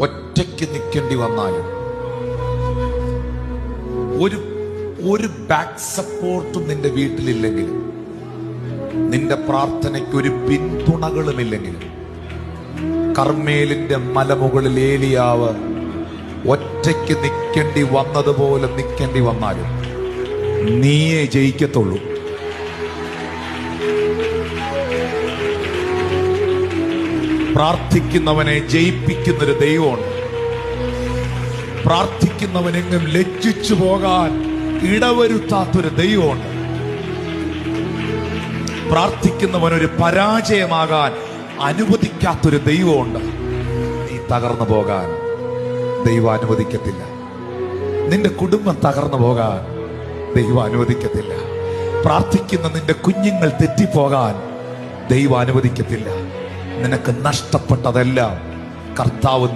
ഒറ്റയ്ക്ക് നിൽക്കേണ്ടി വന്നാലും ഒരു ബാക്ക് സപ്പോർട്ടും നിന്റെ വീട്ടിലില്ലെങ്കിലും, നിന്റെ പ്രാർത്ഥനയ്ക്ക് ഒരു പിന്തുണകളുമില്ലെങ്കിലും, കർമ്മേലിന്റെ മലമുകളിൽ ഏലിയാവ് ഒറ്റയ്ക്ക് നിൽക്കേണ്ടി വന്നതുപോലെ നിൽക്കേണ്ടി വന്നാലും നീയേ ജയിക്കത്തുള്ളൂ. പ്രാർത്ഥിക്കുന്നവനെ ജയിപ്പിക്കുന്നൊരു ദൈവമുണ്ട്. പ്രാർത്ഥിക്കുന്നവനെങ്ങും ലജ്ജിച്ചു പോകാൻ ഇടവരുത്താത്തൊരു ദൈവമുണ്ട്. പ്രാർത്ഥിക്കുന്നവനൊരു പരാജയമാകാൻ അനുവദിക്കാത്തൊരു ദൈവമുണ്ട്. നീ തകർന്നു പോകാൻ ദൈവം അനുവദിക്കത്തില്ല. നിന്റെ കുടുംബം തകർന്നു പോകാൻ ദൈവം അനുവദിക്കത്തില്ല. പ്രാർത്ഥിക്കുന്ന നിന്റെ കുഞ്ഞുങ്ങൾ തെറ്റിപ്പോകാൻ ദൈവം അനുവദിക്കത്തില്ല. നിനക്ക് നഷ്ടപ്പെട്ടതെല്ലാം കർത്താവ്